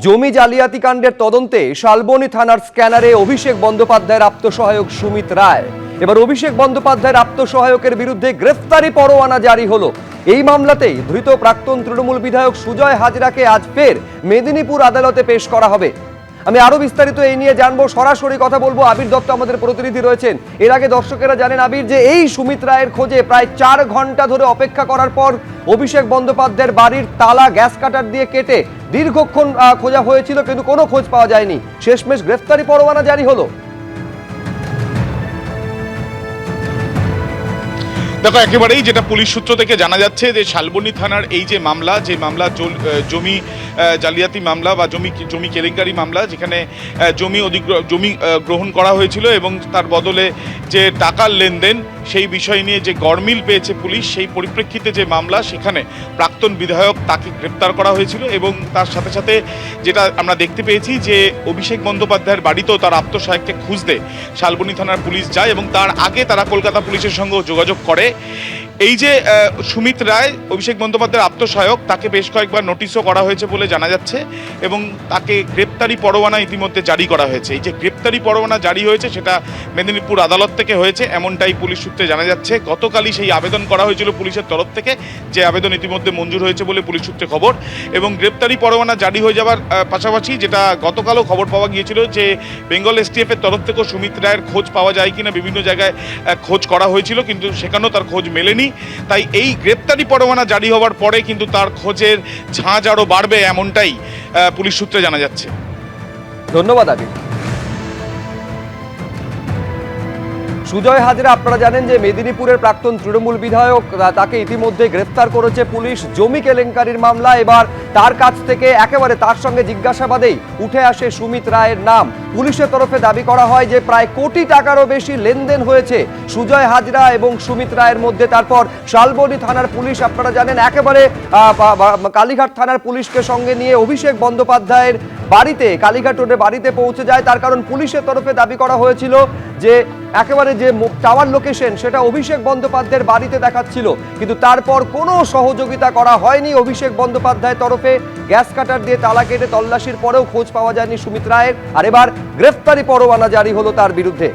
জমি জালিয়াতি কাণ্ডের তদন্তে শালবনী থানার স্ক্যানারে অভিষেক বন্দ্যোপাধ্যায়ের আত্মসহায়ক সুমিত রায়। এবার অভিষেক বন্দ্যোপাধ্যায়ের আত্মসহায়কের বিরুদ্ধে গ্রেফতারি পরোয়ানা জারি হলো। এই মামলাতেই ধৃত প্রাক্তন তৃণমূল বিধায়ক সুজয় হাজরাকে আজ ফের মেদিনীপুর আদালতে পেশ করা হবে। আমি আরো বিস্তারিত এই নিয়ে জানবো, সরাসরি কথা বলবো। আবির দত্ত আমাদের প্রতিনিধি রয়েছেন। এর আগে দর্শকেরা জানেন আবির যে এই সুমিত রায়ের খোঁজে প্রায় 4 ঘন্টা ধরে অপেক্ষা করার পর অভিষেক বন্দ্যোপাধ্যায়ের বাড়ির তালা গ্যাস কাটার দিয়ে কেটে দীর্ঘক্ষণ খোঁজা হয়েছিল, কিন্তু কোনো খোঁজ পাওয়া যায়নি। শেষমেশ গ্রেফতারি পরোয়ানা জারি হলো। দেখো, একেবারেই যেটা পুলিশ সূত্র থেকে জানা যাচ্ছে যে শালবনী থানার এই যে মামলা, জমি জালিয়াতি মামলা বা জমি কেলেঙ্কারি মামলা, যেখানে জমি গ্রহণ করা হয়েছিল এবং তার বদলে যে টাকার লেনদেন, সেই বিষয় নিয়ে যে গড়মিল পেয়েছে পুলিশ, সেই পরিপ্রেক্ষিতে যে মামলা, সেখানে প্রাক্তন বিধায়ক তাকে গ্রেপ্তার করা হয়েছিল। এবং তার সাথে সাথে যেটা আমরা দেখতে পেয়েছি যে অভিষেক বন্দ্যোপাধ্যায়ের বাড়িতেও তার আত্মসহায়ককে খুঁজতে শালবনী থানার পুলিশ যায় এবং তার আগে তারা কলকাতা পুলিশের সঙ্গেও যোগাযোগ করে। এই যে সুমিত রায়, অভিষেক বন্দ্যোপাধ্যায়ের আত্মসহায়ক, তাকে বেশ কয়েকবার নোটিশও করা হয়েছে বলে জানা যাচ্ছে এবং তাকে গ্রেপ্তারি পরোয়ানা ইতিমধ্যে জারি করা হয়েছে। এই যে গ্রেপ্তারি পরোয়ানা জারি হয়েছে সেটা মেদিনীপুর আদালত থেকে হয়েছে, এমনটাই পুলিশ সূত্রে জানা যাচ্ছে। গতকালই সেই আবেদন করা হয়েছিল পুলিশের তরফ থেকে, যে আবেদন ইতিমধ্যে মঞ্জুর হয়েছে বলে পুলিশ সূত্রে খবর। এবং গ্রেপ্তারি পরোয়ানা জারি হয়ে যাওয়ার পাশাপাশি যেটা গতকালও খবর পাওয়া গিয়েছিল যে বেঙ্গল STF এর তরফ থেকেও সুমিত রায়ের খোঁজ পাওয়া যায় কিনা বিভিন্ন জায়গায় খোঁজ করা হয়েছিল, কিন্তু সেখানেও তার খোঁজ মেলেনি। তাই এই গ্রেপ্তারি পরোয়ানা জারি হওয়ার পরে কিন্তু তার খোঁজের ঝাঁজ আরো বাড়বে, এমনটাই পুলিশ সূত্রে জানা যাচ্ছে। ধন্যবাদ আবির। সুজয় হাজরা, আপনারা জানেন যে মেদিনীপুরের প্রাক্তন তৃণমূল বিধায়ক, তাকে ইতিমধ্যে গ্রেফতার করেছে পুলিশ জমি কেলেঙ্কারির মামলা। এবার তার কাছ থেকে একেবারে তার সঙ্গে জিজ্ঞাসাবাদেই উঠে আসে সুমিত রায়ের নাম। পুলিশের তরফে দাবি করা হয় যে প্রায় কোটি টাকারও বেশি লেনদেন হয়েছে সুজয় হাজরা এবং সুমিত রায়ের মধ্যে। তারপর শালবনী থানার পুলিশ, আপনারা জানেন, একেবারে কালীঘাট থানার পুলিশকে সঙ্গে নিয়ে অভিষেক বন্দ্যোপাধ্যায়ের বাড়িতে, কালীঘাট রোডে বাড়িতে পৌঁছে যায়। তার কারণ পুলিশের তরফে দাবি করা হয়েছিল যে একেবারে যে টাওয়ার লোকেশন, সেটা অভিষেক বন্দ্যোপাধ্যায়ের বাড়িতে দেখাচ্ছিল, কিন্তু তারপর কোনো সহযোগিতা করা হয়নি অভিষেক বন্দ্যোপাধ্যায়ের তরফে। গ্যাস কাটার দিয়ে তালা কেটে তল্লাশির পরেও খোঁজ পাওয়া যায়নি সুমিত রায়ের। আর এবার গ্রেফতারি পরোয়ানা জারি হলো তার বিরুদ্ধে।